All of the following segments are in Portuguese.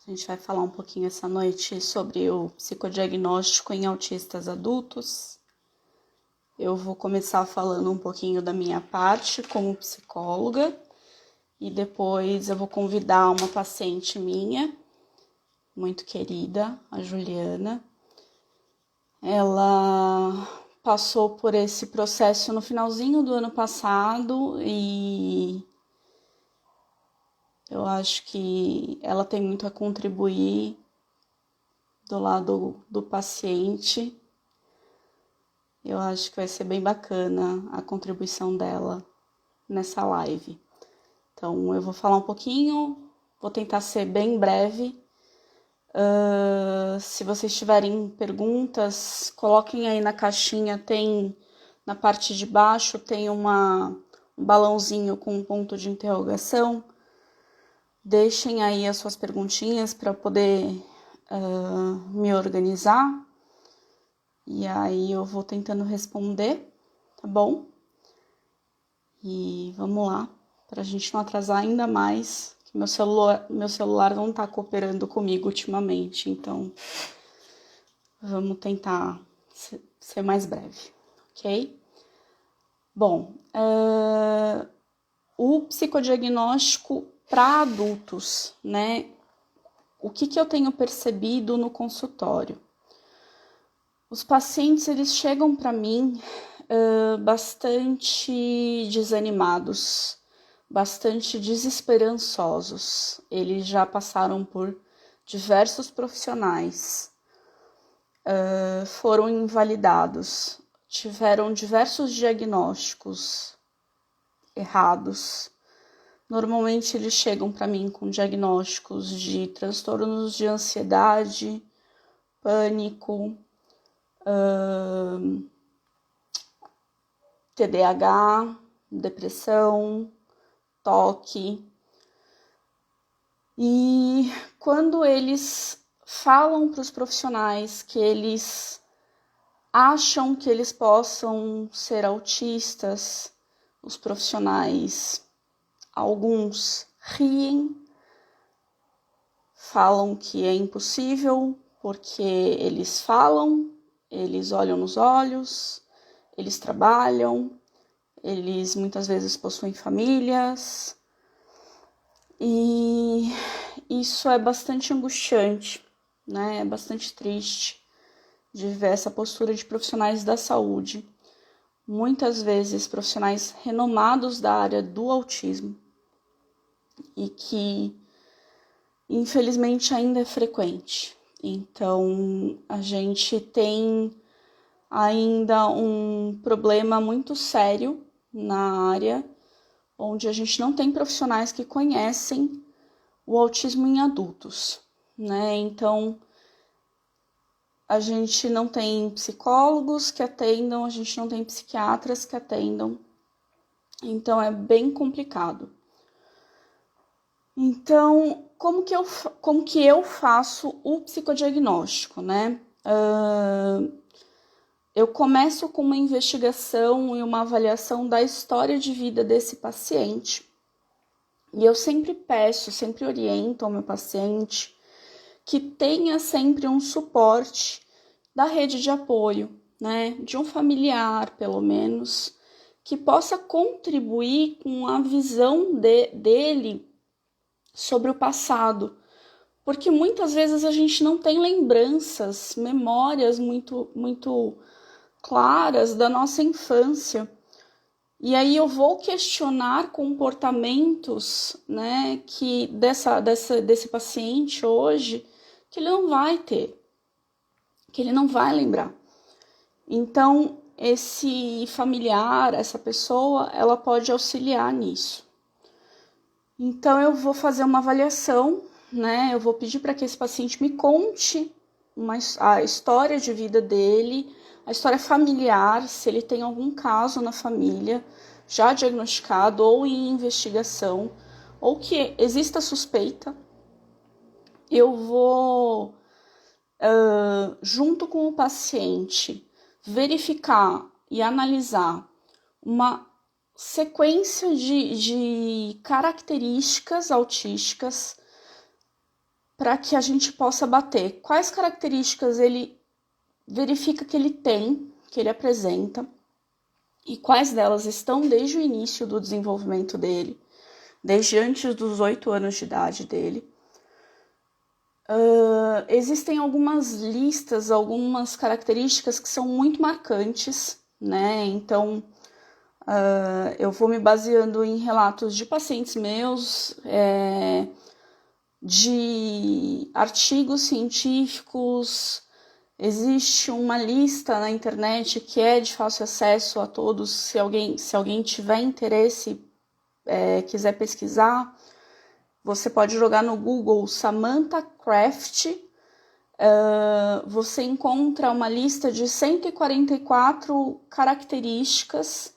A gente vai falar um pouquinho essa noite sobre o psicodiagnóstico em autistas adultos. Eu vou começar falando um pouquinho da minha parte como psicóloga e depois eu vou convidar uma paciente minha, muito querida, a Juliana. Ela passou por esse processo no finalzinho do ano passado e eu acho que ela tem muito a contribuir do lado do paciente. Eu acho que vai ser bem bacana a contribuição dela nessa live. Então, eu vou falar um pouquinho, vou tentar ser bem breve. Se vocês tiverem perguntas, coloquem aí na caixinha, na parte de baixo tem um balãozinho com um ponto de interrogação. Deixem aí as suas perguntinhas para eu poder me organizar. E aí eu vou tentando responder, tá bom? E vamos lá, para a gente não atrasar ainda mais, que meu celular não tá cooperando comigo ultimamente, então vamos tentar ser mais breve, ok? Bom, o psicodiagnóstico para adultos, né? O que eu tenho percebido no consultório? Os pacientes, eles chegam para mim bastante desanimados, bastante desesperançosos. Eles já passaram por diversos profissionais, foram invalidados, tiveram diversos diagnósticos errados. Normalmente eles chegam para mim com diagnósticos de transtornos de ansiedade, pânico, TDAH, depressão, toque. E quando eles falam para os profissionais que eles acham que eles possam ser autistas, os profissionais, alguns riem, falam que é impossível porque eles falam, eles olham nos olhos, eles trabalham, eles muitas vezes possuem famílias, e isso é bastante angustiante, né? É bastante triste de ver essa postura de profissionais da saúde, muitas vezes profissionais renomados da área do autismo, e que infelizmente ainda é frequente. Então a gente tem ainda um problema muito sério na área, onde a gente não tem profissionais que conhecem o autismo em adultos, né? Então, a gente não tem psicólogos que atendam, a gente não tem psiquiatras que atendam, então é bem complicado. Então, como que eu faço o psicodiagnóstico, né? Eu começo com uma investigação e uma avaliação da história de vida desse paciente. E eu sempre oriento ao meu paciente que tenha sempre um suporte da rede de apoio, né? De um familiar, pelo menos, que possa contribuir com a visão dele sobre o passado. Porque muitas vezes a gente não tem lembranças, memórias muito claras da nossa infância. E aí eu vou questionar comportamentos, né, que desse paciente hoje, que ele não vai ter, que ele não vai lembrar. Então, esse familiar, essa pessoa, ela pode auxiliar nisso. Então, eu vou fazer uma avaliação, né, eu vou pedir para que esse paciente me conte a história de vida dele, a história familiar, se ele tem algum caso na família já diagnosticado ou em investigação, ou que exista suspeita. Eu vou, junto com o paciente, verificar e analisar uma sequência de características autísticas para que a gente possa bater quais características ele verifica que ele tem, que ele apresenta, e quais delas estão desde o início do desenvolvimento dele, desde antes dos 8 anos de idade dele. Existem algumas listas, algumas características que são muito marcantes, né? Então, eu vou me baseando em relatos de pacientes meus, de artigos científicos. Existe uma lista na internet que é de fácil acesso a todos, se alguém tiver interesse, quiser pesquisar, você pode jogar no Google Samantha Craft, você encontra uma lista de 144 características,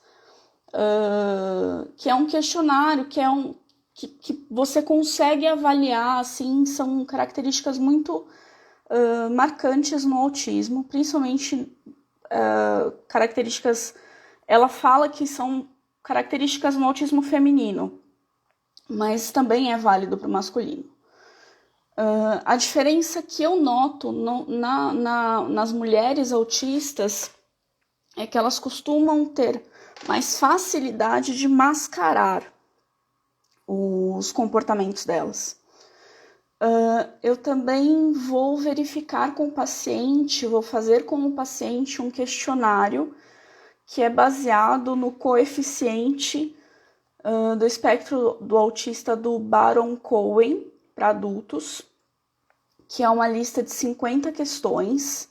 que é um questionário, que você consegue avaliar, assim, são características muito marcantes no autismo, principalmente características, ela fala que são características no autismo feminino, mas também é válido para o masculino. A diferença que eu noto nas mulheres autistas é que elas costumam ter mais facilidade de mascarar os comportamentos delas. Eu também vou verificar com o paciente, vou fazer com o paciente um questionário que é baseado no coeficiente do espectro do autista do Baron-Cohen para adultos, que é uma lista de 50 questões,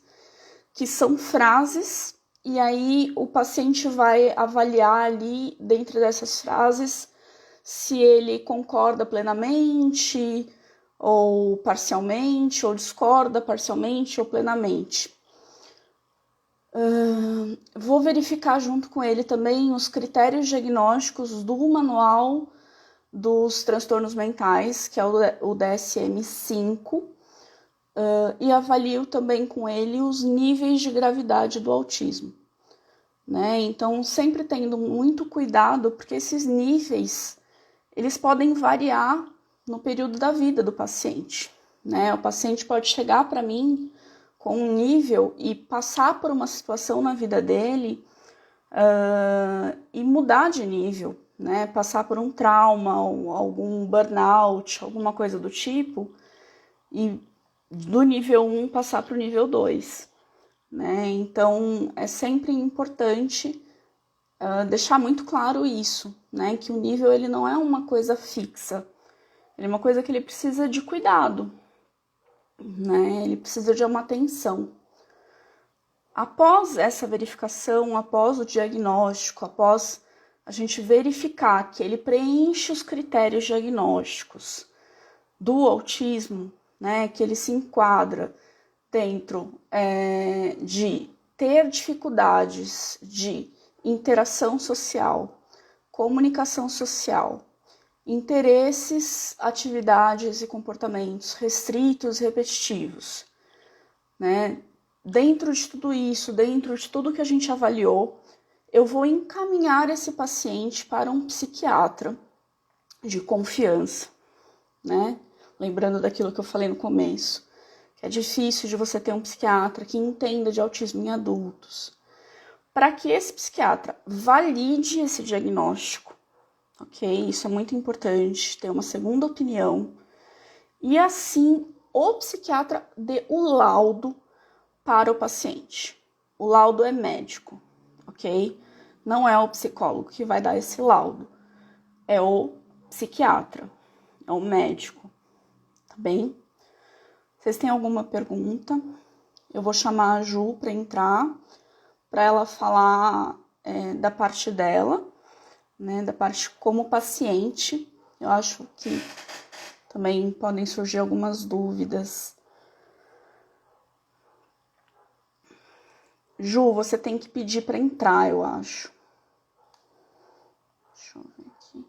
que são frases, e aí o paciente vai avaliar ali, dentro dessas frases, se ele concorda plenamente, ou parcialmente, ou discorda parcialmente ou plenamente. Vou verificar junto com ele também os critérios diagnósticos do manual dos transtornos mentais, que é o DSM-5, e avalio também com ele os níveis de gravidade do autismo, né? Então, sempre tendo muito cuidado, porque esses níveis, eles podem variar no período da vida do paciente, né? O paciente pode chegar para mim com um nível e passar por uma situação na vida dele e mudar de nível, né? Passar por um trauma, ou algum burnout, alguma coisa do tipo, e do nível 1 passar para o nível 2, né? Então, é sempre importante deixar muito claro isso, né? Que o nível ele não é uma coisa fixa, ele é uma coisa que ele precisa de cuidado, né? Ele precisa de uma atenção. Após essa verificação, após o diagnóstico, após a gente verificar que ele preenche os critérios diagnósticos do autismo, né, que ele se enquadra dentro de ter dificuldades de interação social, comunicação social, interesses, atividades e comportamentos restritos e repetitivos, né? Dentro de tudo isso, dentro de tudo que a gente avaliou, eu vou encaminhar esse paciente para um psiquiatra de confiança, né? Lembrando daquilo que eu falei no começo, que é difícil de você ter um psiquiatra que entenda de autismo em adultos, para que esse psiquiatra valide esse diagnóstico, ok? Isso é muito importante, ter uma segunda opinião, e assim o psiquiatra dê o laudo para o paciente. O laudo é médico, ok? Não é o psicólogo que vai dar esse laudo, é o psiquiatra, é o médico, tá bem? Vocês têm alguma pergunta? Eu vou chamar a Ju para entrar, para ela falar da parte dela, né, da parte como paciente. Eu acho que também podem surgir algumas dúvidas. Ju, você tem que pedir para entrar, eu acho. Deixa eu ver aqui.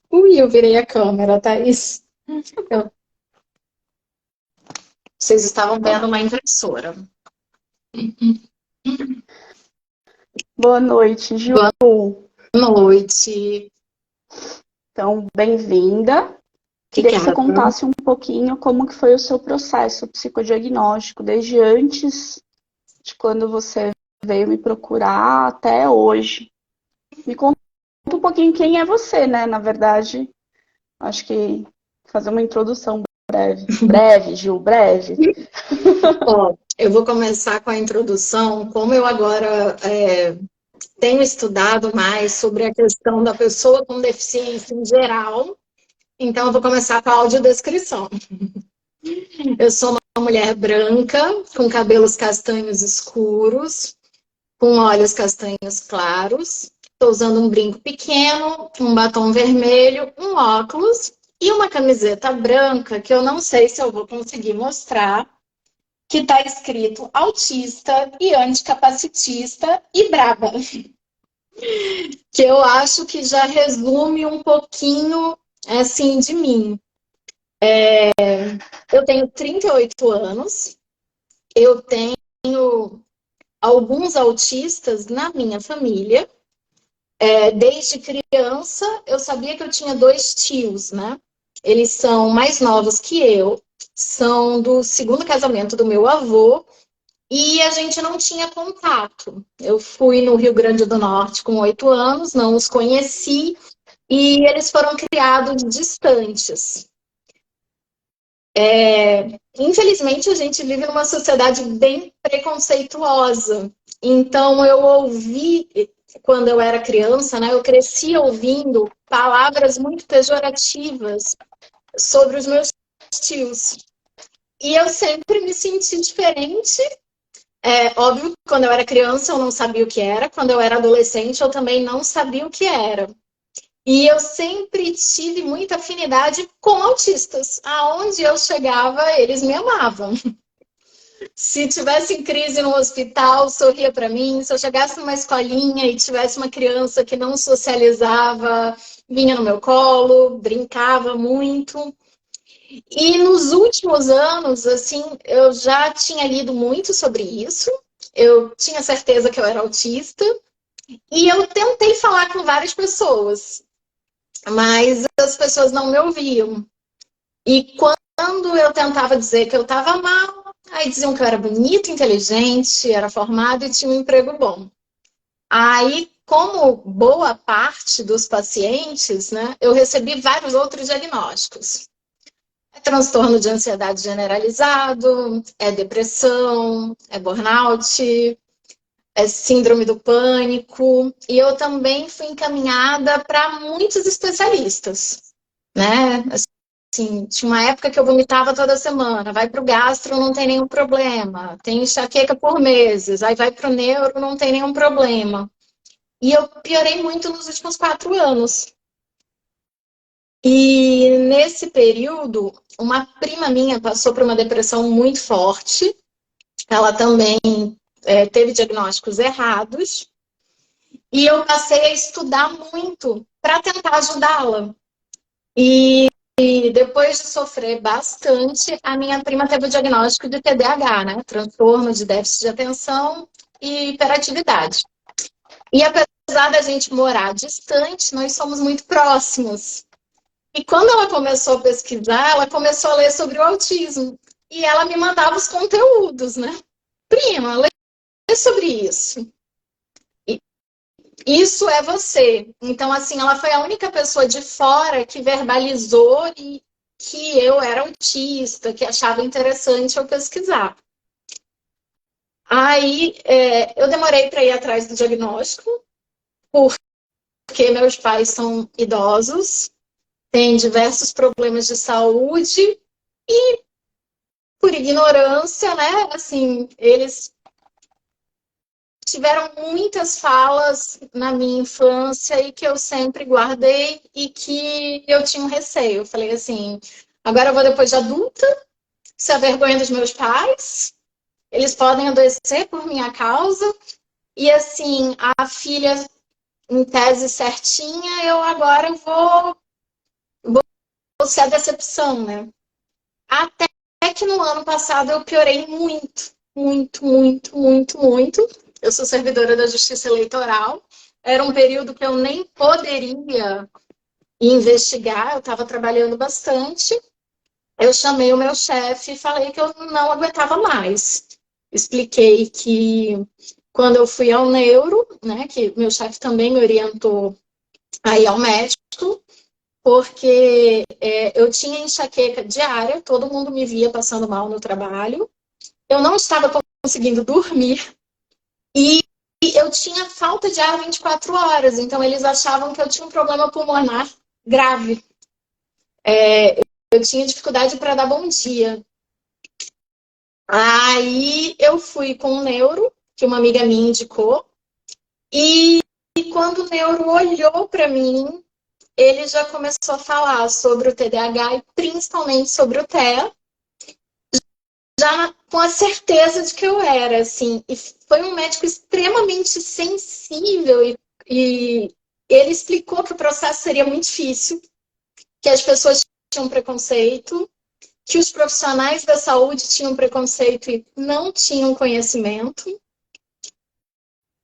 Ui, eu virei a câmera, Thaís. Eu- Vocês estavam vendo uma impressora. Boa noite, Ju. Boa noite. Então, bem-vinda. Queria que você Obrigada. contasse um pouquinho como que foi o seu processo psicodiagnóstico, desde antes de quando você veio me procurar até hoje. Me conta um pouquinho quem é você, né? Na verdade, acho que fazer uma introdução breve. Breve, Gil, breve. Ó, eu vou começar com a introdução. Como eu agora tenho estudado mais sobre a questão da pessoa com deficiência em geral, então eu vou começar com a audiodescrição. Eu sou uma mulher branca, com cabelos castanhos escuros, com olhos castanhos claros. Estou usando um brinco pequeno, um batom vermelho, um óculos e uma camiseta branca que eu não sei se eu vou conseguir mostrar, que está escrito autista e anticapacitista e braba. Que eu acho que já resume um pouquinho assim de mim. Eu tenho 38 anos, eu tenho alguns autistas na minha família. Desde criança, eu sabia que eu tinha dois tios, né? Eles são mais novos que eu, são do segundo casamento do meu avô, e a gente não tinha contato. Eu fui no Rio Grande do Norte com 8 anos, não os conheci, e eles foram criados distantes. Infelizmente, a gente vive numa sociedade bem preconceituosa. Então, eu ouvi, quando eu era criança, né, eu cresci ouvindo palavras muito pejorativas sobre os meus tios. E eu sempre me senti diferente. Óbvio que quando eu era criança eu não sabia o que era, quando eu era adolescente eu também não sabia o que era. E eu sempre tive muita afinidade com autistas. Aonde eu chegava, eles me amavam. Se tivesse em crise no hospital, sorria para mim. Se eu chegasse numa escolinha e tivesse uma criança que não socializava, vinha no meu colo, brincava muito. E nos últimos anos, assim, eu já tinha lido muito sobre isso. Eu tinha certeza que eu era autista. E eu tentei falar com várias pessoas, mas as pessoas não me ouviam. E quando eu tentava dizer que eu estava mal, aí diziam que eu era bonita, inteligente, era formada e tinha um emprego bom. Aí, como boa parte dos pacientes, né, eu recebi vários outros diagnósticos. É transtorno de ansiedade generalizado, é depressão, é burnout, é síndrome do pânico. E eu também fui encaminhada para muitos especialistas, né? Assim, tinha uma época que eu vomitava toda semana, vai para o gastro, não tem nenhum problema. Tem enxaqueca por meses, aí vai para o neuro, não tem nenhum problema. E eu piorei muito nos últimos 4 anos. E nesse período, uma prima minha passou por uma depressão muito forte. Ela também teve diagnósticos errados. E eu passei a estudar muito para tentar ajudá-la. E depois de sofrer bastante, a minha prima teve o diagnóstico de TDAH, né? Transtorno de déficit de atenção e hiperatividade. E apesar da gente morar distante, nós somos muito próximos. E quando ela começou a pesquisar, ela começou a ler sobre o autismo. E ela me mandava os conteúdos, né? Prima, lê sobre isso. Isso é você. Então, assim, ela foi a única pessoa de fora que verbalizou e que eu era autista, que achava interessante eu pesquisar. Aí, eu demorei para ir atrás do diagnóstico, porque meus pais são idosos, têm diversos problemas de saúde e, por ignorância, né, assim, eles tiveram muitas falas na minha infância e que eu sempre guardei e que eu tinha um receio. Eu falei assim, agora eu vou depois de adulta, ser a vergonha dos meus pais, eles podem adoecer por minha causa, e assim, a filha em tese certinha, eu agora vou fosse a decepção, né? Até que no ano passado eu piorei muito, muito, muito, muito, muito. Eu sou servidora da Justiça Eleitoral. Era um período que eu nem poderia investigar, eu estava trabalhando bastante. Eu chamei o meu chefe e falei que eu não aguentava mais. Expliquei que quando eu fui ao neuro, né, que meu chefe também me orientou a ir ao médico, porque eu tinha enxaqueca diária, todo mundo me via passando mal no trabalho, eu não estava conseguindo dormir e eu tinha falta de ar 24 horas, então eles achavam que eu tinha um problema pulmonar grave. Eu tinha dificuldade para dar bom dia. Aí eu fui com o neuro, que uma amiga minha indicou, e quando o neuro olhou para mim, ele já começou a falar sobre o TDAH e principalmente sobre o TEA, já com a certeza de que eu era, assim. E foi um médico extremamente sensível e ele explicou que o processo seria muito difícil, que as pessoas tinham preconceito, que os profissionais da saúde tinham preconceito e não tinham conhecimento.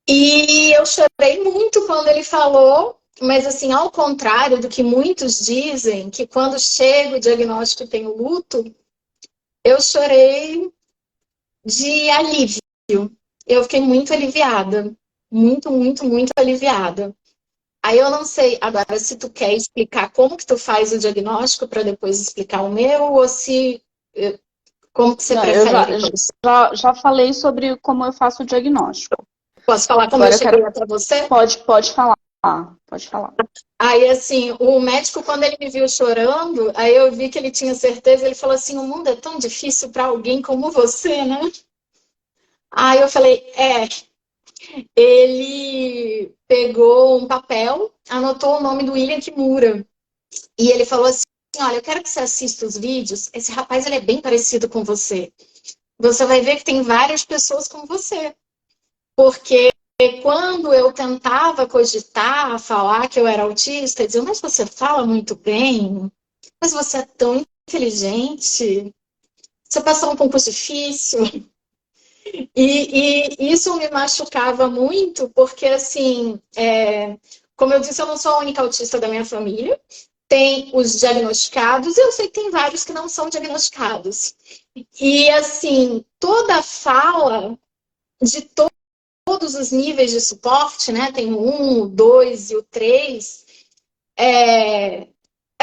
E eu chorei muito quando ele falou, mas assim, ao contrário do que muitos dizem, que quando chega o diagnóstico tem o luto, eu chorei de alívio. Eu fiquei muito aliviada. Muito, muito, muito aliviada. Aí eu não sei agora se tu quer explicar como que tu faz o diagnóstico para depois explicar o meu, ou se como que você Não, prefere. já falei sobre como eu faço o diagnóstico. Posso falar como Agora eu eu cheguei quero. até você? Pode falar. Pode falar. Aí, assim, o médico, quando ele me viu chorando, aí eu vi que ele tinha certeza, ele falou assim, o mundo é tão difícil para alguém como você, né? Aí eu falei, ele pegou um papel, anotou o nome do William Kimura, e ele falou assim, olha, eu quero que você assista os vídeos, esse rapaz, ele é bem parecido com você. Você vai ver que tem várias pessoas como você. Porque quando eu tentava cogitar, falar que eu era autista, diziam, mas você fala muito bem, mas você é tão inteligente, você passou um concurso difícil. E isso me machucava muito, porque, assim, como eu disse, eu não sou a única autista da minha família. Tem os diagnosticados, e eu sei que tem vários que não são diagnosticados. E, assim, toda a fala de todos os níveis de suporte, né? Tem o 1, o 2 e o 3, é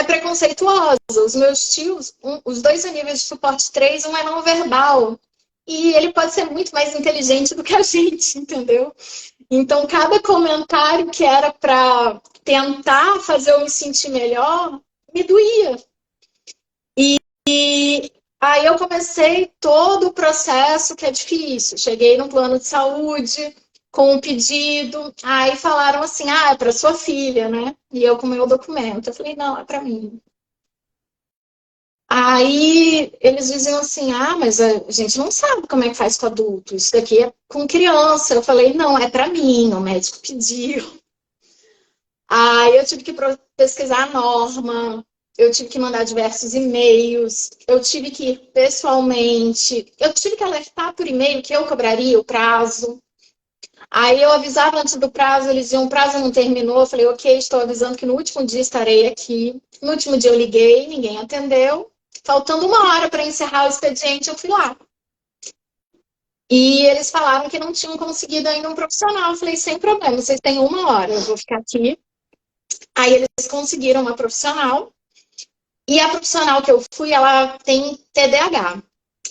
preconceituosa. Os meus tios, os dois níveis de suporte 3, um é não verbal. E ele pode ser muito mais inteligente do que a gente, entendeu? Então, cada comentário que era para tentar fazer eu me sentir melhor, me doía. E aí eu comecei todo o processo que é difícil. Cheguei no plano de saúde com um pedido, aí falaram assim, é para sua filha, né? E eu com o meu documento. Eu falei, não, é para mim. Aí eles diziam assim, mas a gente não sabe como é que faz com adulto, isso daqui é com criança. Eu falei, não, é para mim, o médico pediu. Aí eu tive que pesquisar a norma, eu tive que mandar diversos e-mails, eu tive que ir pessoalmente, eu tive que alertar por e-mail que eu cobraria o prazo. Aí eu avisava antes do prazo, eles diziam, o prazo não terminou, eu falei, ok, estou avisando que no último dia estarei aqui. No último dia eu liguei, ninguém atendeu. Faltando uma hora para encerrar o expediente, eu fui lá. E eles falaram que não tinham conseguido ainda um profissional. Eu falei, sem problema, vocês têm uma hora, eu vou ficar aqui. Aí eles conseguiram uma profissional. E a profissional que eu fui, ela tem TDAH.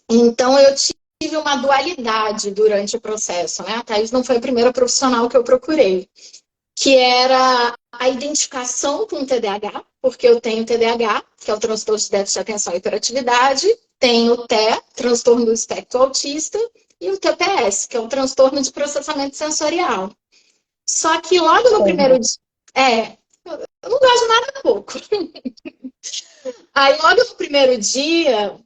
Então, eu tive uma dualidade durante o processo, né? A Thaís não foi a primeira profissional que eu procurei, que era a identificação com o TDAH, porque eu tenho TDAH, que é o transtorno de déficit de atenção e hiperatividade, tenho o TE, transtorno do espectro autista, e o TPS, que é o transtorno de processamento sensorial. Só que logo no primeiro dia... eu não gosto de nada pouco. Aí logo no primeiro dia,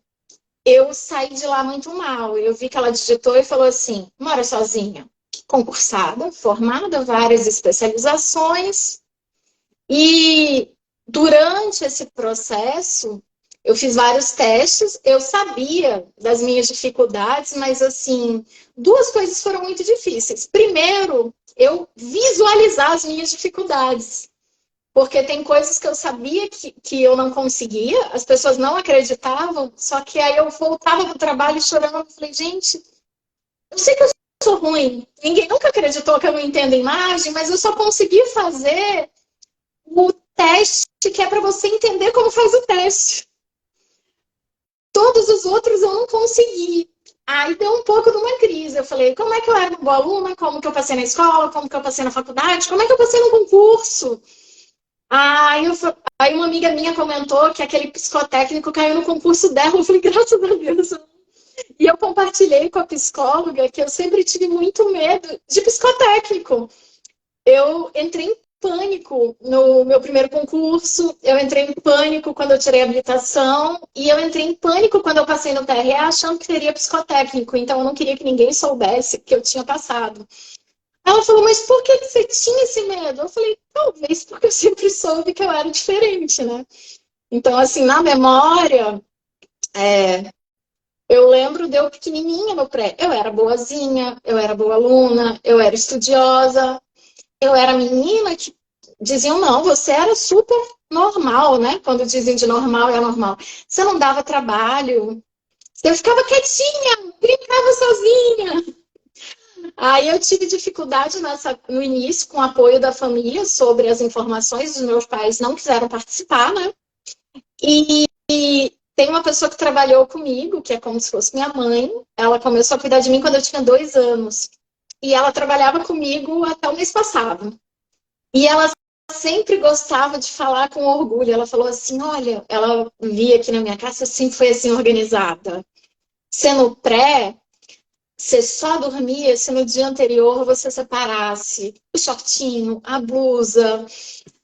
eu saí de lá muito mal. Eu vi que ela digitou e falou assim, mora sozinha, concursada, formada, várias especializações, e durante esse processo, eu fiz vários testes, eu sabia das minhas dificuldades, mas assim, duas coisas foram muito difíceis. Primeiro, eu visualizar as minhas dificuldades. Porque tem coisas que eu sabia que eu não conseguia, as pessoas não acreditavam, só que aí eu voltava do trabalho chorando e falei, gente, eu sei que eu sou ruim, ninguém nunca acreditou que eu não entendo imagem, mas eu só consegui fazer o teste que é para você entender como faz o teste. Todos os outros eu não consegui. Aí deu um pouco de uma crise. Eu falei, como é que eu era uma boa aluna? Como que eu passei na escola? Como que eu passei na faculdade? Como é que eu passei no concurso? Aí uma amiga minha comentou que aquele psicotécnico caiu no concurso dela. Eu falei, graças a Deus. E eu compartilhei com a psicóloga que eu sempre tive muito medo de psicotécnico. Eu entrei em pânico no meu primeiro concurso, eu entrei em pânico quando eu tirei a habilitação, e eu entrei em pânico quando eu passei no TRE achando que teria psicotécnico, então eu não queria que ninguém soubesse que eu tinha passado. Ela falou, mas por que você tinha esse medo? Eu falei, talvez porque eu sempre soube que eu era diferente, né? Então, assim, na memória, eu lembro de eu pequenininha no pré. Eu era boazinha, eu era boa aluna, eu era estudiosa, eu era menina que diziam, não, você era super normal, né? Quando dizem de normal, é normal. Você não dava trabalho, você ficava quietinha, brincava sozinha. Aí eu tive dificuldade no início com o apoio da família sobre as informações, os meus pais não quiseram participar, né? E tem uma pessoa que trabalhou comigo, que é como se fosse minha mãe, ela começou a cuidar de mim quando eu tinha 2 anos. E ela trabalhava comigo até o mês passado. E ela sempre gostava de falar com orgulho. Ela falou assim, olha, ela via aqui na minha casa, sempre foi assim organizada. Sendo pré, você só dormia se no dia anterior você separasse o shortinho, a blusa,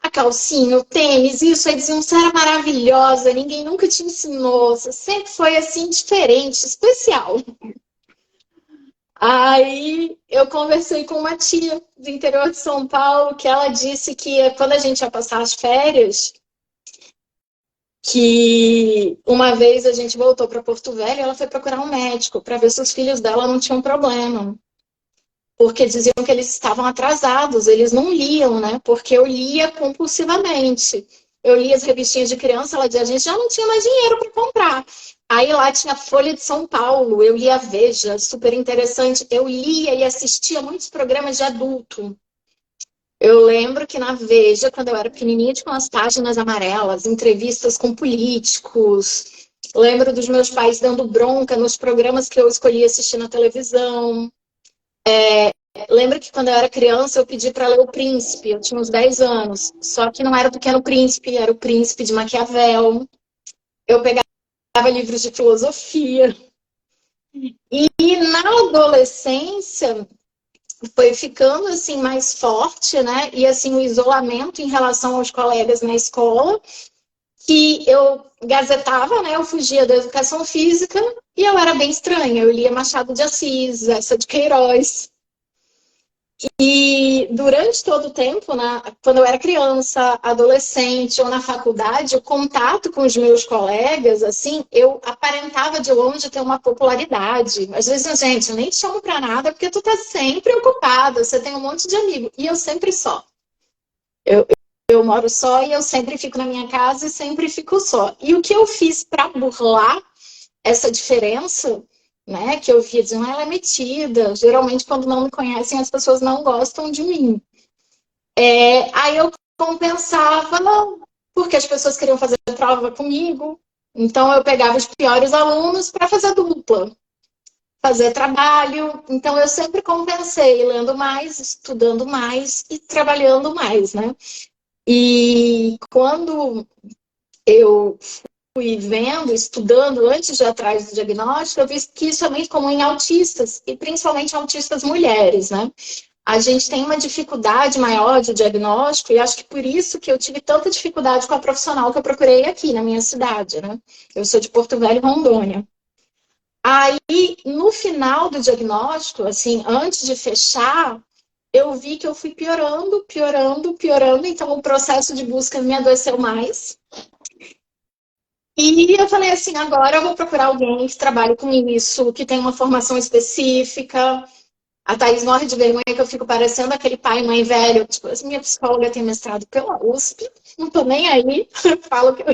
a calcinha, o tênis, isso. Aí diziam, você era maravilhosa, ninguém nunca te ensinou, você sempre foi assim, diferente, especial. Aí eu conversei com uma tia do interior de São Paulo, que ela disse que quando a gente ia passar as férias, que uma vez a gente voltou para Porto Velho e ela foi procurar um médico para ver se os filhos dela não tinham problema. Porque diziam que eles estavam atrasados, eles não liam, né? Porque eu lia compulsivamente. Eu lia as revistinhas de criança, ela dizia, a gente já não tinha mais dinheiro para comprar. Aí lá tinha Folha de São Paulo, eu lia Veja, super interessante. Eu lia e assistia muitos programas de adulto. Eu lembro que na Veja, quando eu era pequenininha, tinha umas páginas amarelas, entrevistas com políticos. Lembro dos meus pais dando bronca nos programas que eu escolhi assistir na televisão. Lembro que quando eu era criança, eu pedi para ler O Príncipe, eu tinha uns 10 anos. Só que não era o Pequeno Príncipe, era o Príncipe de Maquiavel. Eu pegava livros de filosofia. E na adolescência, foi ficando assim mais forte, né? E assim o isolamento em relação aos colegas na escola, que eu gazetava, né? Eu fugia da educação física e eu era bem estranha. Eu lia Machado de Assis, essa de Queiroz. E durante todo o tempo, né, quando eu era criança, adolescente ou na faculdade, o contato com os meus colegas, assim, eu aparentava de longe ter uma popularidade. Às vezes, gente, eu nem te chamo pra nada porque tu tá sempre ocupada, você tem um monte de amigo. E eu sempre só. Eu, eu moro só e eu sempre fico na minha casa e sempre fico só. E o que eu fiz para burlar essa diferença, né, que eu via dizendo, ela é metida. Geralmente, quando não me conhecem, as pessoas não gostam de mim. Aí eu compensava, porque as pessoas queriam fazer prova comigo. Então, eu pegava os piores alunos para fazer dupla, fazer trabalho. Então, eu sempre compensei, lendo mais, estudando mais e trabalhando mais, né? E quando eu fui vendo, estudando antes de ir atrás do diagnóstico, eu vi que isso é muito comum em autistas, e principalmente autistas mulheres, né? A gente tem uma dificuldade maior de diagnóstico, e acho que por isso que eu tive tanta dificuldade com a profissional que eu procurei aqui na minha cidade, né? Eu sou de Porto Velho, Rondônia. Aí, no final do diagnóstico, assim, antes de fechar, eu vi que eu fui piorando, piorando, piorando, então o processo de busca me adoeceu mais. E eu falei assim, agora eu vou procurar alguém que trabalhe com isso, que tem uma formação específica. A Thaís morre de vergonha que eu fico parecendo aquele pai e mãe velho. Tipo, assim, minha psicóloga tem mestrado pela USP, não tô nem aí, falo que eu...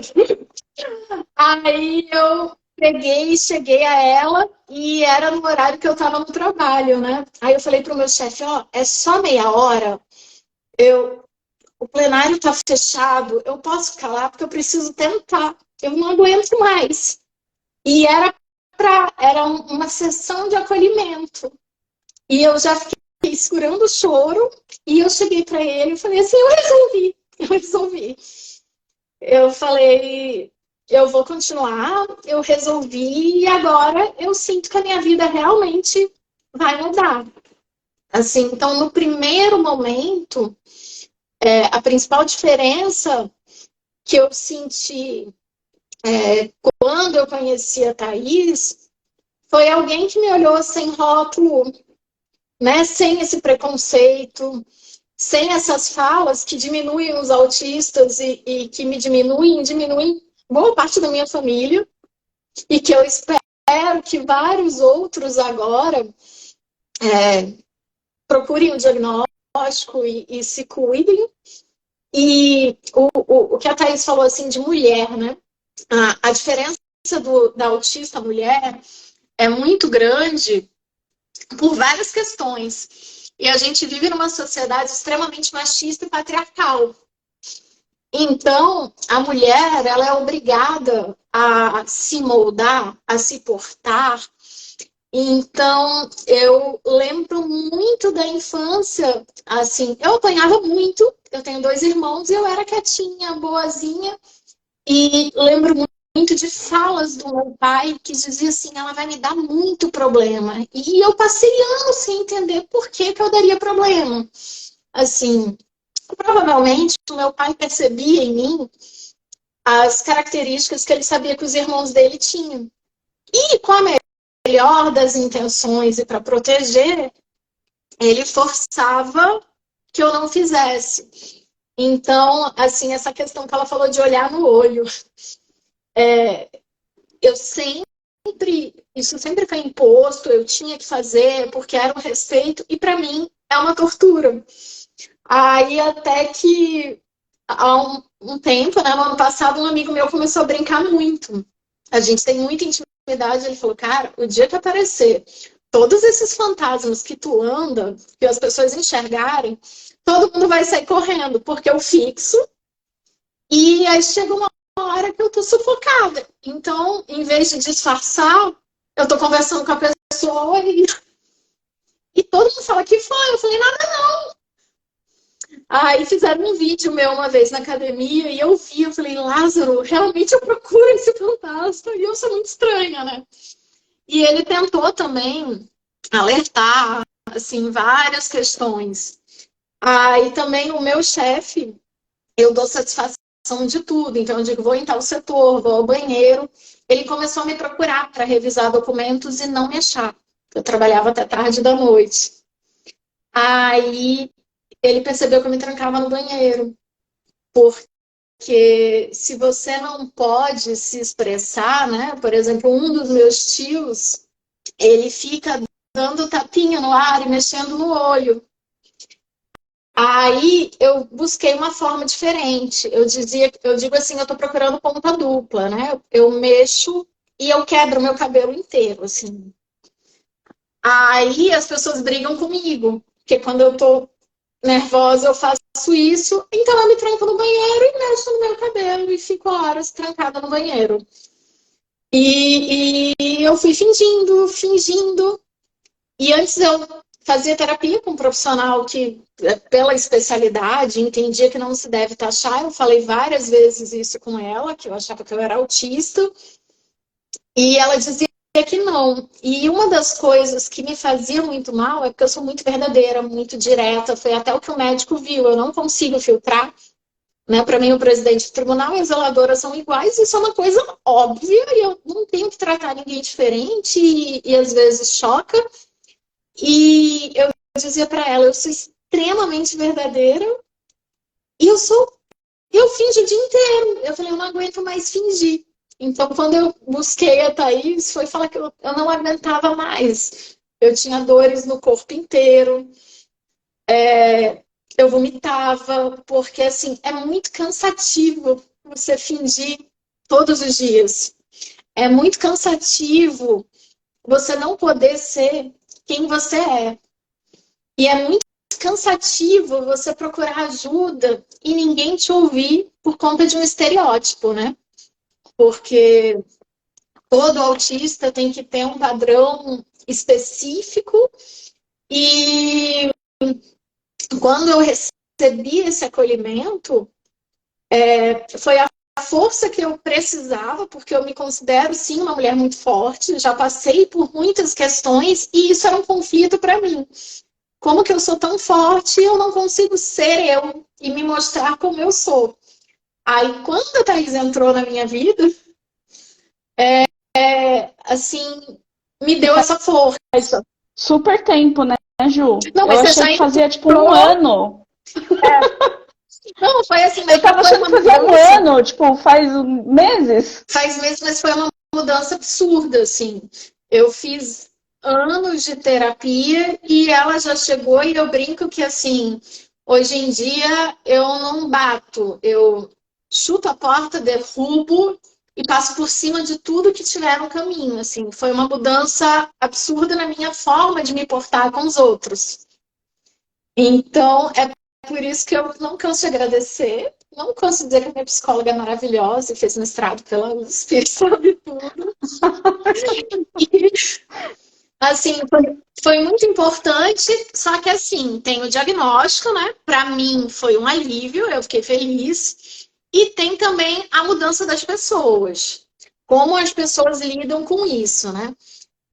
Aí eu peguei, cheguei a ela e era no horário que eu tava no trabalho, né? Aí eu falei pro meu chefe, ó, é só meia hora, o plenário tá fechado, eu posso ficar lá porque eu preciso tentar, eu não aguento mais. E era uma sessão de acolhimento. E eu já fiquei segurando o choro e eu cheguei para ele e falei assim, eu resolvi. Eu falei, eu vou continuar, eu resolvi e agora eu sinto que a minha vida realmente vai mudar. Assim, então, no primeiro momento, a principal diferença que eu senti quando eu conheci a Thaís foi alguém que me olhou sem rótulo, né, sem esse preconceito, sem essas falas que diminuem os autistas e que me diminuem boa parte da minha família, e que eu espero que vários outros agora procurem o diagnóstico e se cuidem. E o que a Thaís falou assim de mulher, né? A diferença da autista mulher é muito grande por várias questões. E a gente vive numa sociedade extremamente machista e patriarcal. Então, a mulher, ela é obrigada a se moldar, a se portar. Então, eu lembro muito da infância, assim, eu apanhava muito, eu tenho 2 irmãos e eu era quietinha, boazinha, e lembro muito de falas do meu pai que dizia assim, ela vai me dar muito problema. E eu passei anos sem entender por que eu daria problema. Assim, provavelmente o meu pai percebia em mim as características que ele sabia que os irmãos dele tinham. E com a melhor das intenções e para proteger, ele forçava que eu não fizesse. Então, assim, essa questão que ela falou de olhar no olho, eu isso sempre foi imposto, eu tinha que fazer porque era um respeito, e para mim é uma tortura. Aí até que há um tempo, né, no ano passado, um amigo meu começou a brincar muito. A gente tem muita intimidade, ele falou, cara, o dia que aparecer todos esses fantasmas que tu anda, que as pessoas enxergarem, todo mundo vai sair correndo, porque eu fixo, e aí chega uma hora que eu tô sufocada. Então, em vez de disfarçar, eu tô conversando com a pessoa e todo mundo fala, que foi? Eu falei, nada não. Aí fizeram um vídeo meu uma vez na academia e eu vi, eu falei, Lázaro, realmente eu procuro esse fantasma e eu sou muito estranha, né? E ele tentou também alertar, assim, várias questões. Aí também o meu chefe, eu dou satisfação de tudo, então eu digo, vou em tal setor, vou ao banheiro. Ele começou a me procurar para revisar documentos e não me achar. Eu trabalhava até tarde da noite. Aí ele percebeu que eu me trancava no banheiro, porque se você não pode se expressar, né? Por exemplo, um dos meus tios, ele fica dando tapinha no ar e mexendo no olho. Aí eu busquei uma forma diferente. Eu digo assim, eu tô procurando ponta dupla, né? Eu mexo e eu quebro meu cabelo inteiro, assim. Aí as pessoas brigam comigo, porque quando eu tô nervosa eu faço isso, então eu me tranco no banheiro e mexo no meu cabelo e fico horas trancada no banheiro. E eu fui fingindo. E antes eu fazia terapia com um profissional que, pela especialidade, entendia que não se deve taxar. Eu falei várias vezes isso com ela, que eu achava que eu era autista. E ela dizia que não. E uma das coisas que me fazia muito mal é porque eu sou muito verdadeira, muito direta. Foi até o que o médico viu. Eu não consigo filtrar. Né? Para mim, o presidente do tribunal e a zeladora são iguais. Isso é uma coisa óbvia e eu não tenho que tratar ninguém diferente e às vezes choca. E eu dizia para ela, eu sou extremamente verdadeira e eu finjo o dia inteiro. Eu falei, eu não aguento mais fingir. Então, quando eu busquei a Thaís, foi falar que eu não aguentava mais. Eu tinha dores no corpo inteiro, eu vomitava, porque assim, é muito cansativo você fingir todos os dias. É muito cansativo você não poder ser quem você é. E é muito cansativo você procurar ajuda e ninguém te ouvir por conta de um estereótipo, né? Porque todo autista tem que ter um padrão específico e quando eu recebi esse acolhimento, foi a força que eu precisava, porque eu me considero, sim, uma mulher muito forte, já passei por muitas questões e isso era um conflito para mim. Como que eu sou tão forte e eu não consigo ser eu e me mostrar como eu sou? Aí, quando a Thaís entrou na minha vida, assim, me deu essa força. Super tempo, né, Ju? Não, Eu mas você achei já que fazia tipo entrou. um ano. Não, foi assim, Eu mas tava foi achando uma que fazia um mudança. ano, tipo, faz meses. Faz meses, mas foi uma mudança absurda, assim. Eu fiz anos de terapia e ela já chegou e eu brinco que, assim, hoje em dia eu não bato, eu chuto a porta, derrubo e passo por cima de tudo que tiver no caminho, assim. Foi uma mudança absurda na minha forma de me portar com os outros. Então, é por isso que eu não canso de agradecer. Não canso de dizer que a minha psicóloga é maravilhosa e fez mestrado pela USP, sabe tudo. E, assim, foi muito importante, só que assim, tem o diagnóstico, né? Para mim foi um alívio, eu fiquei feliz. E tem também a mudança das pessoas. Como as pessoas lidam com isso, né?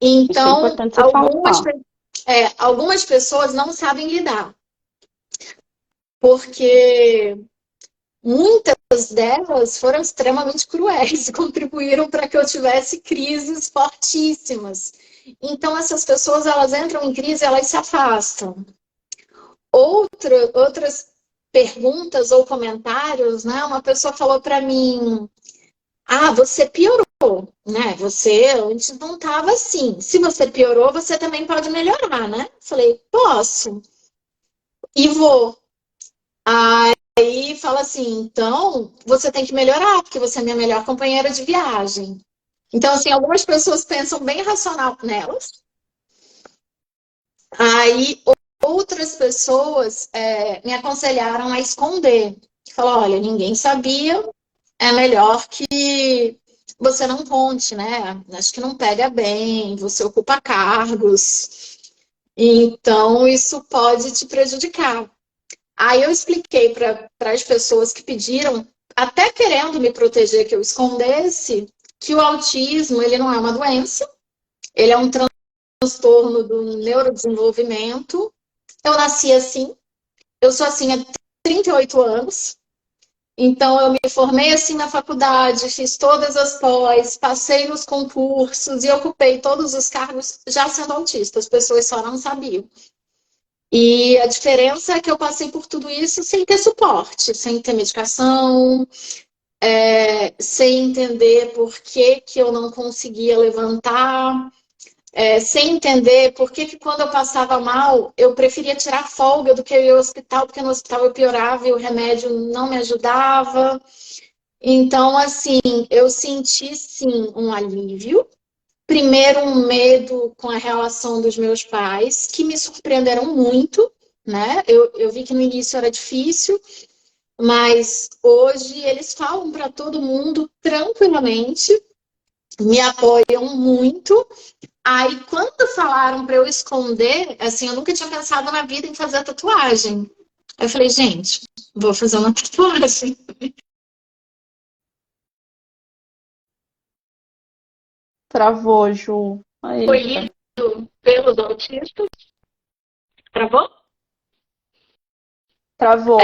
Isso é Então, importante você falar. algumas pessoas não sabem lidar, porque muitas delas foram extremamente cruéis e contribuíram para que eu tivesse crises fortíssimas. Então, essas pessoas, elas entram em crise, elas se afastam. Outras perguntas ou comentários, né? Uma pessoa falou para mim, você piorou, né? Você antes não estava assim. Se você piorou, você também pode melhorar, né? Falei, posso. E vou. Aí fala assim, então você tem que melhorar, porque você é minha melhor companheira de viagem. Então, assim, algumas pessoas pensam bem racional nelas. Aí outras pessoas me aconselharam a esconder. Falou, olha, ninguém sabia, é melhor que você não conte, né? Acho que não pega bem, você ocupa cargos. Então, isso pode te prejudicar. Aí eu expliquei para as pessoas que pediram, até querendo me proteger que eu escondesse, que o autismo ele não é uma doença, ele é um transtorno do neurodesenvolvimento. Eu nasci assim, eu sou assim há 38 anos, então eu me formei assim na faculdade, fiz todas as pós, passei nos concursos e ocupei todos os cargos já sendo autista, as pessoas só não sabiam. E a diferença é que eu passei por tudo isso sem ter suporte, sem ter medicação, sem entender por que que eu não conseguia levantar, sem entender por que que quando eu passava mal, eu preferia tirar folga do que eu ir ao hospital, porque no hospital eu piorava e o remédio não me ajudava. Então, assim, eu senti sim um alívio. Primeiro, um medo com a relação dos meus pais, que me surpreenderam muito, né? Eu vi que no início era difícil, mas hoje eles falam para todo mundo tranquilamente, me apoiam muito. Aí, quando falaram para eu esconder, assim, eu nunca tinha pensado na vida em fazer tatuagem. Aí eu falei, gente, vou fazer uma tatuagem. Travou, Ju. Foi Eita. lido pelos autistas. Travou? É, Travou.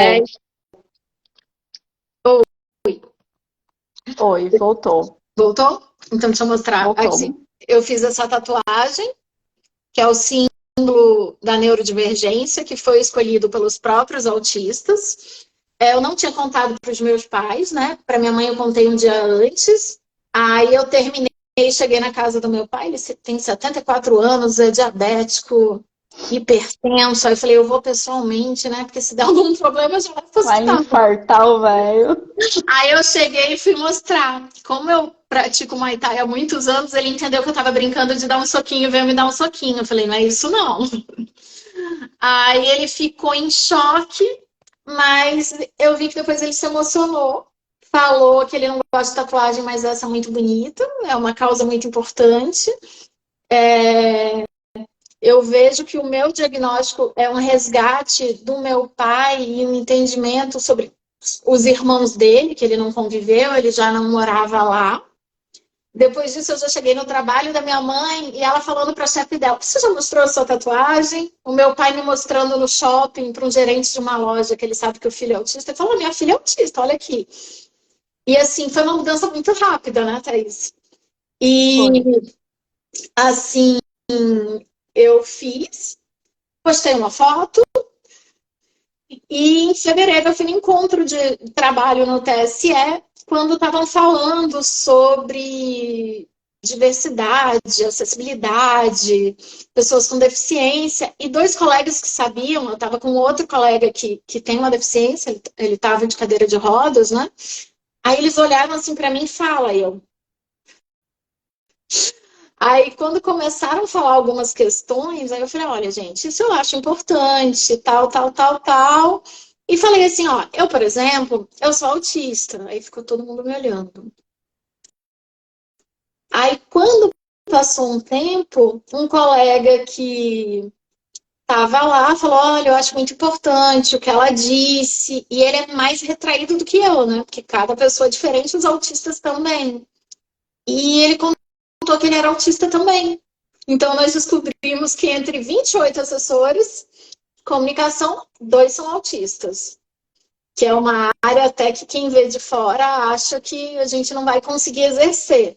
Oi, voltou. voltou? Então, deixa eu mostrar. Voltou. Assim, eu fiz essa tatuagem, que é o símbolo símbolo da neurodivergência, que foi escolhido pelos próprios autistas. Eu não tinha contado para os meus pais, né? Para minha mãe eu contei um dia antes. Aí eu terminei, cheguei na casa do meu pai, ele tem 74 anos, é diabético, hipertenso. Aí eu falei, eu vou pessoalmente, né? Porque se der algum problema, eu já vou pro Vai hospital. infartar o velho. Aí eu cheguei e fui mostrar. Como eu pratico Muay Thai há muitos anos, ele entendeu que eu tava brincando de dar um soquinho, veio me dar um soquinho. Eu falei, não é isso não. Aí ele ficou em choque, mas eu vi que depois ele se emocionou. Falou que ele não gosta de tatuagem, mas essa é muito bonita, é uma causa muito importante. Eu vejo que o meu diagnóstico é um resgate do meu pai e um entendimento sobre os irmãos dele, que ele não conviveu, ele já não morava lá. Depois disso, eu já cheguei no trabalho da minha mãe e ela falando para a chefe dela: você já mostrou a sua tatuagem? O meu pai me mostrando no shopping para um gerente de uma loja, que ele sabe que o filho é autista. Ele falou: minha filha é autista, olha aqui. E assim, foi uma mudança muito rápida, né, Thaís? E Foi. assim, eu fiz, postei uma foto. E em fevereiro eu fui no encontro de trabalho no TSE, quando estavam falando sobre diversidade, acessibilidade, pessoas com deficiência, e dois colegas que sabiam, eu estava com outro colega que tem uma deficiência, ele estava de cadeira de rodas, né? Aí eles olharam assim para mim e falam, eu. Aí, quando começaram a falar algumas questões, aí eu falei, olha, gente, isso eu acho importante, tal, tal, tal, tal. E falei assim, ó, eu, por exemplo, eu sou autista. Aí ficou todo mundo me olhando. Aí, quando passou um tempo, um colega que estava lá falou, olha, eu acho muito importante o que ela disse. E ele é mais retraído do que eu, né? Porque cada pessoa é diferente, os autistas também. E ele contou que ele era autista também. Então, nós descobrimos que entre 28 assessores de comunicação, 2 são autistas. Que é uma área até que quem vê de fora acha que a gente não vai conseguir exercer.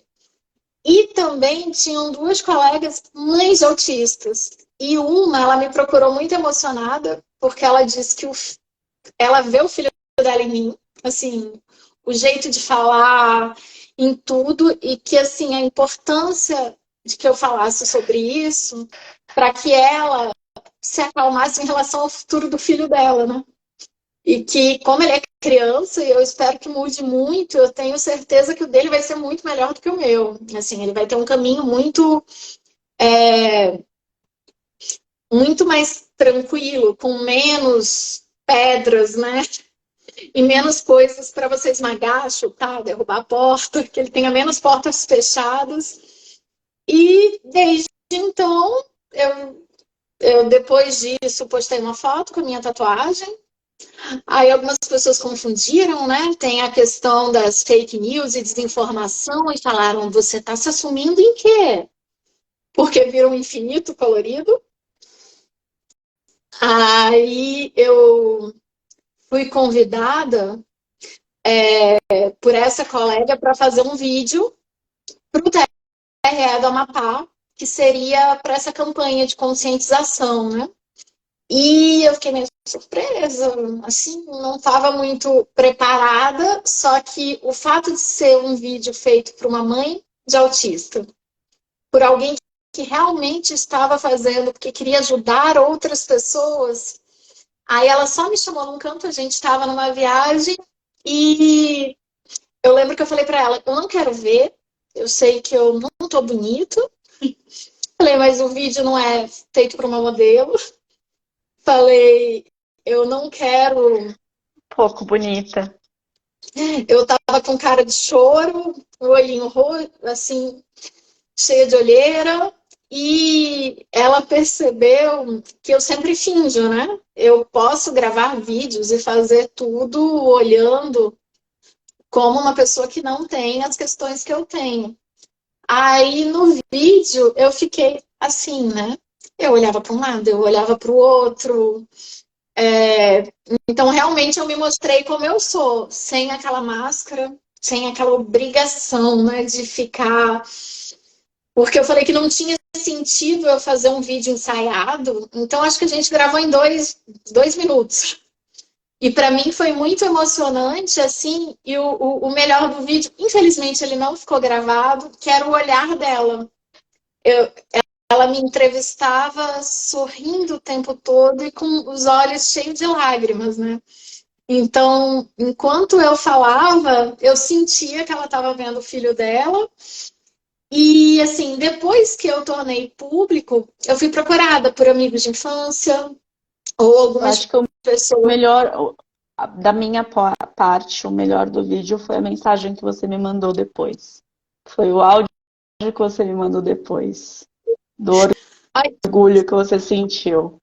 E também tinham 2 colegas mães de autistas. E uma, ela me procurou muito emocionada, porque ela disse que ela vê o filho dela em mim, assim, o jeito de falar, em tudo, e que, assim, a importância de que eu falasse sobre isso, para que ela se acalmasse em relação ao futuro do filho dela, né? E que, como ele é criança, e eu espero que mude muito, eu tenho certeza que o dele vai ser muito melhor do que o meu. Assim, ele vai ter um caminho muito mais tranquilo, com menos pedras, né? E menos coisas para você esmagar, chutar, derrubar a porta, que ele tenha menos portas fechadas. E desde então, eu depois disso postei uma foto com a minha tatuagem. Aí algumas pessoas confundiram, né? Tem a questão das fake news e desinformação e falaram, você está se assumindo em quê? Porque viram um infinito colorido. Aí eu fui convidada por essa colega para fazer um vídeo para o TRE do Amapá, que seria para essa campanha de conscientização, né? E eu fiquei meio surpresa, assim, não estava muito preparada, só que o fato de ser um vídeo feito por uma mãe de autista, por alguém que realmente estava fazendo, porque queria ajudar outras pessoas, aí ela só me chamou num canto, a gente estava numa viagem, e eu lembro que eu falei para ela, eu não quero ver, eu sei que eu não estou bonita, falei, mas o vídeo não é feito por uma modelo. Falei, eu não quero. Pouco bonita. Eu tava com cara de choro, o olhinho roxo, assim, cheia de olheira. E ela percebeu que eu sempre finjo, né? Eu posso gravar vídeos e fazer tudo olhando como uma pessoa que não tem as questões que eu tenho. Aí no vídeo eu fiquei assim, né? Eu olhava para um lado, eu olhava para o outro. Então, realmente, eu me mostrei como eu sou, sem aquela máscara, sem aquela obrigação, né, de ficar. Porque eu falei que não tinha sentido eu fazer um vídeo ensaiado, então acho que a gente gravou em dois minutos. E para mim foi muito emocionante, assim, e o melhor do vídeo, infelizmente ele não ficou gravado, que era o olhar dela. Eu, ela me entrevistava sorrindo o tempo todo e com os olhos cheios de lágrimas, né? Então, enquanto eu falava, eu sentia que ela estava vendo o filho dela. E, assim, depois que eu tornei público, eu fui procurada por amigos de infância ou Eu algumas acho que o pessoas. melhor, da minha parte, o melhor do vídeo foi a mensagem que você me mandou depois. Foi o áudio que você me mandou depois. Do Ai, orgulho que você sentiu.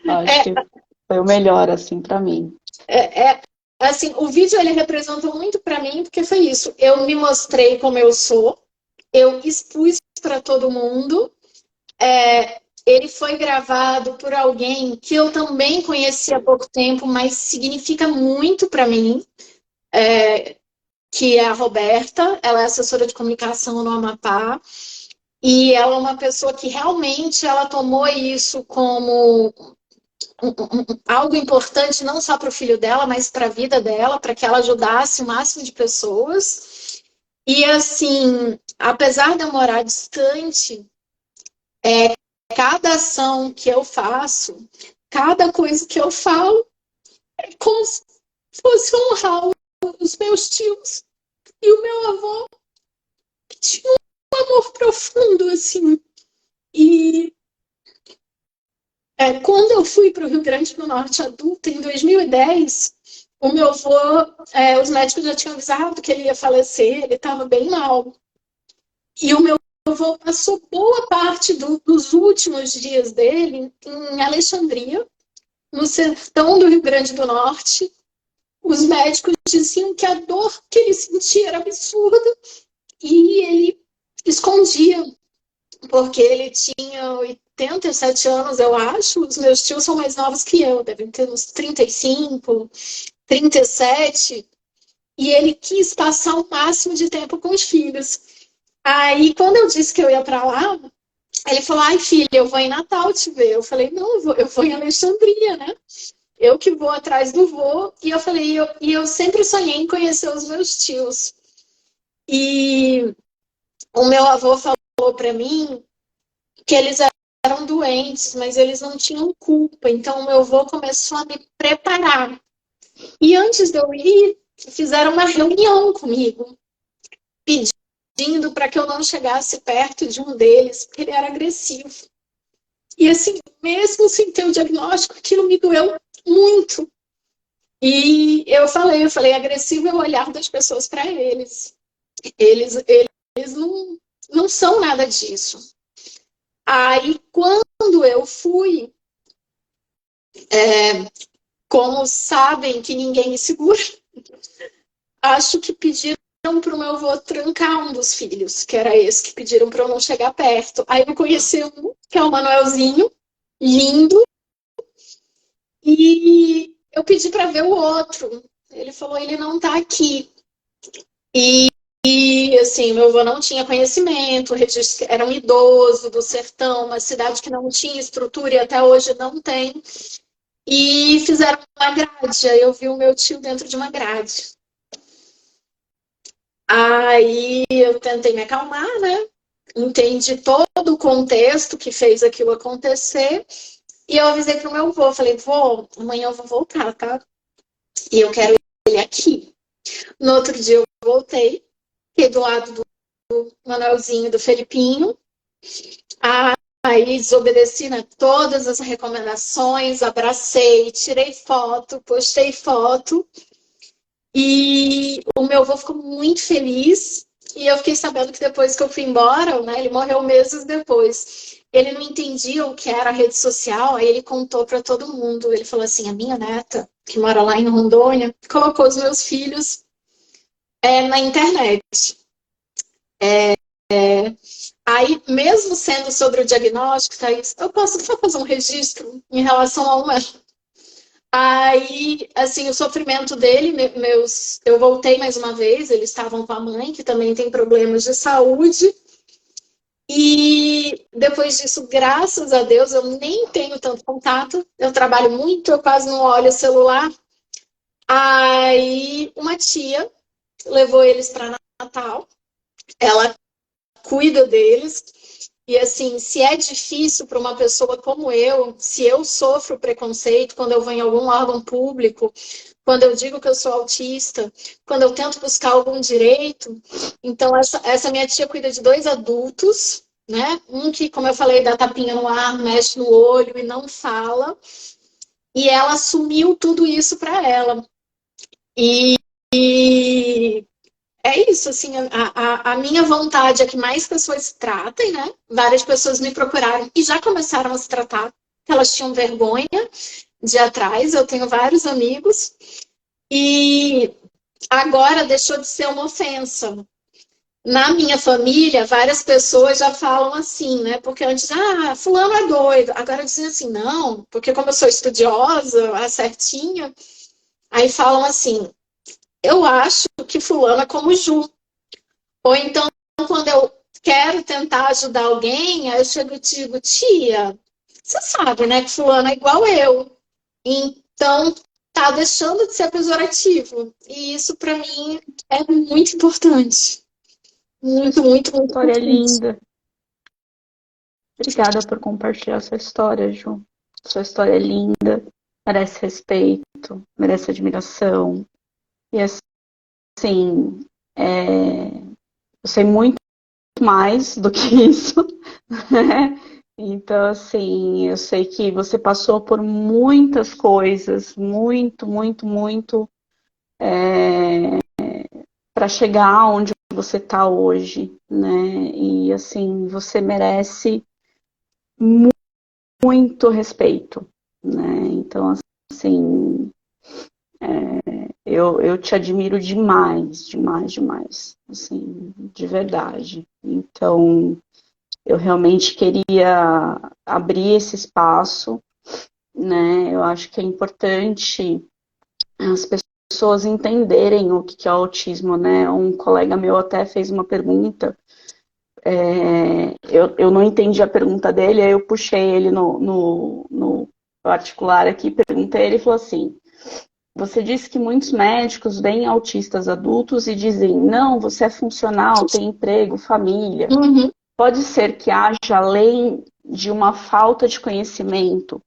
Eu acho que foi o melhor, assim, pra mim. assim, o vídeo ele representou muito para mim, porque foi isso. Eu me mostrei como eu sou, eu expus para todo mundo. Ele foi gravado por alguém que eu também conheci há pouco tempo, mas significa muito para mim, que é a Roberta. Ela é assessora de comunicação no Amapá. E ela é uma pessoa que realmente ela tomou isso como algo importante não só para o filho dela, mas para a vida dela, para que ela ajudasse o máximo de pessoas. E assim, apesar de eu morar distante, cada ação que eu faço, cada coisa que eu falo, é como se fosse honrar os meus tios e o meu avô, que tinha um amor profundo, assim. E quando eu fui para o Rio Grande do Norte adulta, em 2010, o meu avô, os médicos já tinham avisado que ele ia falecer, ele estava bem mal. E o meu avô passou boa parte dos últimos dias dele em Alexandria, no sertão do Rio Grande do Norte. Os médicos diziam que a dor que ele sentia era absurda e ele escondia, porque ele tinha 87 anos, eu acho. Os meus tios são mais novos que eu, devem ter uns 35, 37. E ele quis passar o máximo de tempo com os filhos. Aí, quando eu disse que eu ia para lá, ele falou: ai, filha, eu vou em Natal te ver. Eu falei: não, eu vou em Alexandria, né? Eu que vou atrás do vô. E eu falei: eu sempre sonhei em conhecer os meus tios. E o meu avô falou para mim que eles eram doentes, mas eles não tinham culpa. Então, o meu avô começou a me preparar. E antes de eu ir, fizeram uma reunião comigo, pedindo para que eu não chegasse perto de um deles, porque ele era agressivo. E assim, mesmo sem ter o diagnóstico, aquilo me doeu muito. E eu falei, agressivo é o olhar das pessoas para eles. Eles não são nada disso. Aí, quando eu fui, como sabem que ninguém me segura, acho que pediram para o meu avô trancar um dos filhos, que era esse que pediram para eu não chegar perto. Aí eu conheci um, que é o Manuelzinho, lindo, e eu pedi para ver o outro. Ele falou: ele não está aqui. E assim, meu avô não tinha conhecimento, era um idoso do sertão, uma cidade que não tinha estrutura e até hoje não tem. E fizeram uma grade. Aí eu vi o meu tio dentro de uma grade. Aí eu tentei me acalmar, né? Entendi todo o contexto que fez aquilo acontecer. E eu avisei pro meu avô, falei: vô, amanhã eu vou voltar, tá? E eu quero ele aqui. No outro dia eu voltei, fiquei do lado do Manuelzinho, do Felipinho. Aí desobedeci, né, todas as recomendações, abracei, tirei foto, postei foto. E o meu avô ficou muito feliz. E eu fiquei sabendo que depois que eu fui embora, né, ele morreu meses depois. Ele não entendia o que era rede social, aí ele contou para todo mundo. Ele falou assim: a minha neta, que mora lá em Rondônia, colocou os meus filhos na internet. Aí, mesmo sendo sobre o diagnóstico, Thaís, eu posso só fazer um registro em relação a uma. Aí, assim, o sofrimento dele, eu voltei mais uma vez, eles estavam com a mãe, que também tem problemas de saúde, E depois disso, graças a Deus, eu nem tenho tanto contato. Eu trabalho muito, eu quase não olho o celular. Aí uma tia levou eles para Natal. Ela cuida deles. E assim, se é difícil para uma pessoa como eu, se eu sofro preconceito quando eu vou em algum órgão público, quando eu digo que eu sou autista, quando eu tento buscar algum direito, então essa minha tia cuida de 2 adultos, né? Um que, como eu falei, dá tapinha no ar, mexe no olho e não fala, e ela assumiu tudo isso para ela. E, e é isso, assim, a minha vontade é que mais pessoas se tratem, né? Várias pessoas me procuraram e já começaram a se tratar, elas tinham vergonha de ir atrás, eu tenho vários amigos, e agora deixou de ser uma ofensa. Na minha família, várias pessoas já falam assim, né? Porque antes, fulano é doido. Agora dizem assim, não, porque como eu sou estudiosa, certinha, aí falam assim, eu acho que fulano é como Ju. Ou então, quando eu quero tentar ajudar alguém, aí eu chego e digo, tia, você sabe, né, que fulano é igual eu. Então, tá deixando de ser pejorativo. E isso, para mim, é muito importante. Muito, muito, muito História importante. linda. Obrigada por compartilhar sua história, Ju. Sua história é linda, merece respeito, merece admiração. E assim, eu sei muito mais do que isso, né? Então, assim, eu sei que você passou por muitas coisas, muito, muito, muito, para chegar onde você está hoje, né? E assim, você merece muito respeito, né? Então, assim, eu te admiro demais, demais, demais, assim, de verdade. Então, eu realmente queria abrir esse espaço, né? Eu acho que é importante as pessoas entenderem o que é autismo, né? Um colega meu até fez uma pergunta, eu não entendi a pergunta dele, aí eu puxei ele no particular aqui, perguntei, ele falou assim, você disse que muitos médicos veem autistas adultos e dizem, não, você é funcional, tem emprego, família. Uhum. Pode ser que haja, além de uma falta de conhecimento,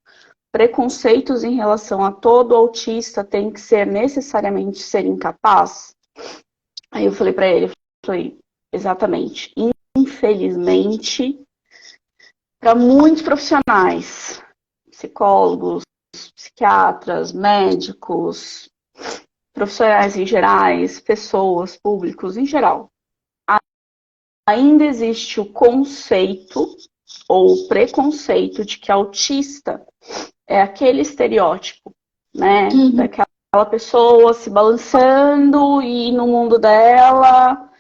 preconceitos em relação a todo autista tem que ser necessariamente ser incapaz? Aí eu falei para ele, falei, exatamente. Infelizmente, para muitos profissionais, psicólogos, psiquiatras, médicos, profissionais em gerais, pessoas, públicos em geral, ainda existe o conceito ou preconceito de que autista é aquele estereótipo, né? Uhum. Daquela pessoa se balançando e no mundo dela,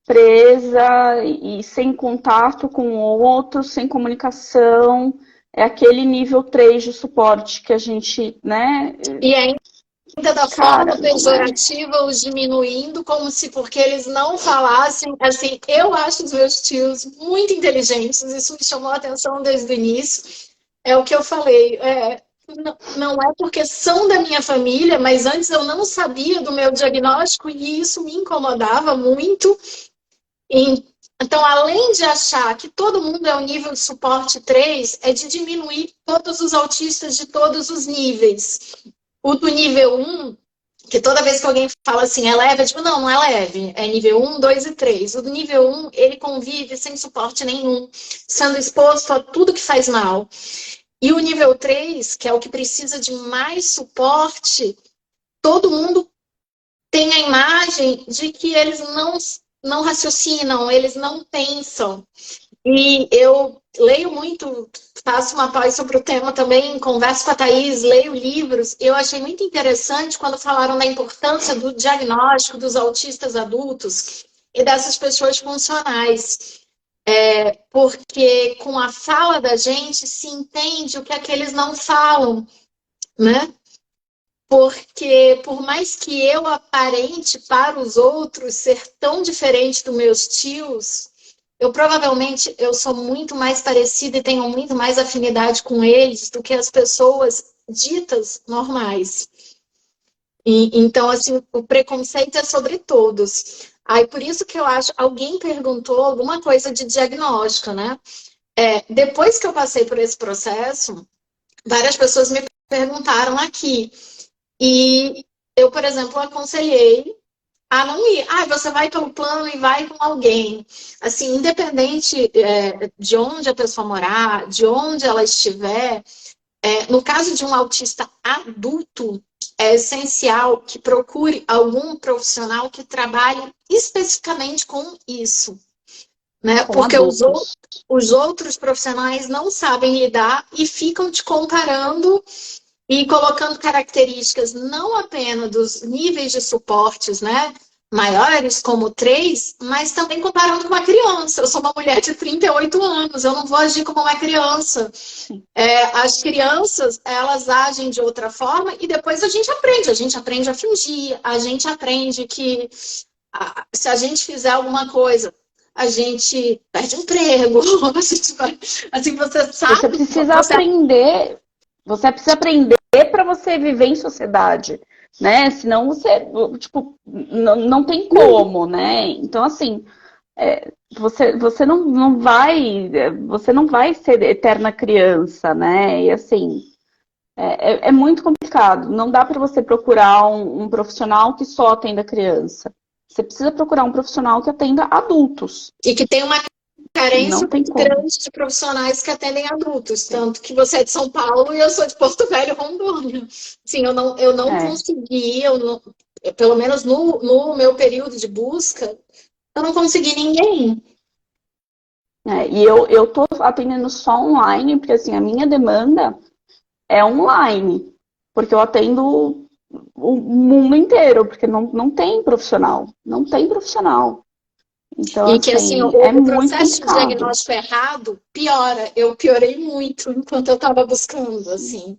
presa e sem contato com o outro, sem comunicação. É aquele nível 3 de suporte que a gente, né? E ainda da Cara, forma não é. pejorativa, os diminuindo, como se porque eles não falassem. Assim, eu acho os meus tios muito inteligentes, isso me chamou a atenção desde o início. É o que eu falei. Não é porque são da minha família, mas antes eu não sabia do meu diagnóstico e isso me incomodava muito. Então, além de achar que todo mundo é o nível de suporte 3, é de diminuir todos os autistas de todos os níveis. O do nível 1, que toda vez que alguém fala assim, é leve, é tipo, não, não é leve. É nível 1, 2 e 3. O do nível 1, ele convive sem suporte nenhum, sendo exposto a tudo que faz mal. E o nível 3, que é o que precisa de mais suporte, todo mundo tem a imagem de que eles não raciocinam, eles não pensam. E eu leio muito, faço uma pós sobre o tema também, converso com a Thaís, leio livros. Eu achei muito interessante quando falaram da importância do diagnóstico dos autistas adultos e dessas pessoas funcionais. Porque com a fala da gente se entende o que aqueles não falam, né? Porque por mais que eu aparente para os outros ser tão diferente dos meus tios, eu provavelmente eu sou muito mais parecida e tenho muito mais afinidade com eles do que as pessoas ditas normais. Então, assim, o preconceito é sobre todos. Aí, por isso que eu acho, alguém perguntou alguma coisa de diagnóstico, né? Depois que eu passei por esse processo, várias pessoas me perguntaram aqui. E eu, por exemplo, aconselhei a não ir. Ah, você vai pelo plano e vai com alguém. Assim, independente de onde a pessoa morar, de onde ela estiver, no caso de um autista adulto, é essencial que procure algum profissional que trabalhe especificamente com isso, né? Com Porque adultos. os outros profissionais não sabem lidar e ficam te comparando e colocando características não apenas dos níveis de suportes, né, maiores, como 3, mas também comparando com uma criança. Eu sou uma mulher de 38 anos, eu não vou agir como uma criança. As crianças, elas agem de outra forma e depois a gente aprende a fingir, a gente aprende que se a gente fizer alguma coisa, a gente perde emprego, a gente vai, assim, você Você sabe, precisa aprender, você precisa aprender para você viver em sociedade, né? Senão você, tipo, não tem como, né? Então, assim, você você não vai ser eterna criança, né? E assim, é muito complicado. Não dá para você procurar um profissional que só atenda criança. Você precisa procurar um profissional que atenda adultos. e que tem uma Não carência tem muito como. grande de profissionais que atendem adultos, tanto que você é de São Paulo e eu sou de Porto Velho, Rondônia. Sim, eu não É. consegui, pelo menos no meu período de busca, eu não consegui ninguém. E eu tô atendendo só online, porque assim, a minha demanda é online. Porque eu atendo o mundo inteiro, porque não tem profissional. Não tem profissional. Então, E que assim, assim, é o muito processo de complicado. diagnóstico errado piora. Eu piorei muito enquanto eu estava buscando, Sim, assim.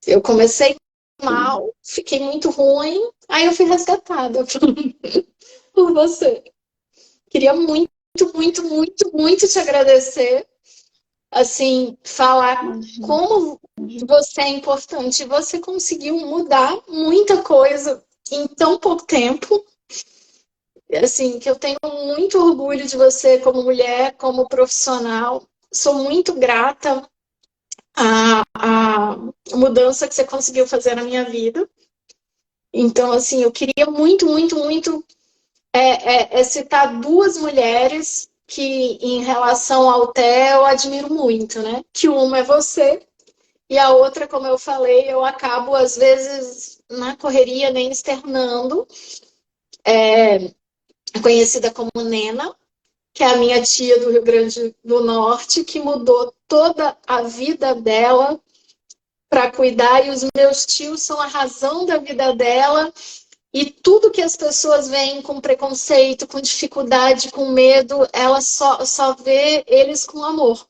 Eu comecei sim. mal, fiquei muito ruim, aí eu fui resgatada por você. Queria muito, muito, muito, muito te agradecer, assim, falar Imagina, como imagina. você é importante. Você conseguiu mudar muita coisa em tão pouco tempo. Assim, que eu tenho muito orgulho de você como mulher, como profissional. Sou muito grata à mudança que você conseguiu fazer na minha vida. Então, assim, eu queria muito, muito, muito citar duas mulheres que, em relação ao Té, eu admiro muito, né? Que uma é você e a outra, como eu falei, eu acabo, às vezes, na correria, nem externando, conhecida como Nena, que é a minha tia do Rio Grande do Norte, que mudou toda a vida dela para cuidar, e os meus tios são a razão da vida dela. E tudo que as pessoas veem com preconceito, com dificuldade, com medo, ela só vê eles com amor.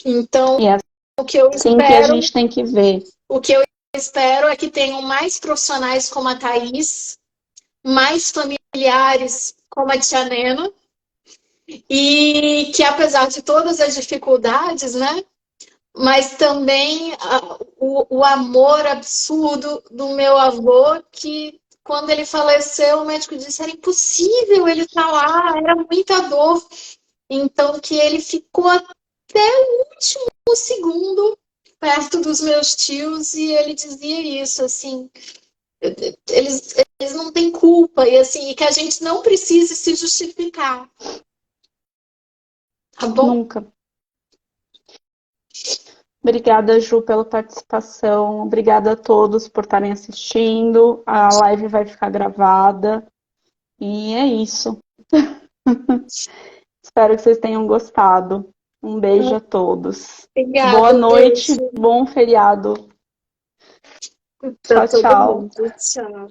Então, E é o que eu assim que a espero, gente tem que ver. o que eu espero é que tenham mais profissionais como a Thaís, mais familiares como a Tia Nena, e que apesar de todas as dificuldades, né? Mas também o amor absurdo do meu avô, que quando ele faleceu, o médico disse que era impossível ele estar lá, era muita dor. Então, que ele ficou até o último segundo perto dos meus tios e ele dizia isso, assim, eles não têm culpa e assim, e que a gente não precise se justificar, tá bom? Nunca. Obrigada, Ju, pela participação. Obrigada a todos por estarem assistindo. A live vai ficar gravada. E é isso. Espero que vocês tenham gostado. Um beijo a todos. Boa Obrigada, um noite, beijo bom feriado. para Tchau, todo tchau. mundo. Tchau.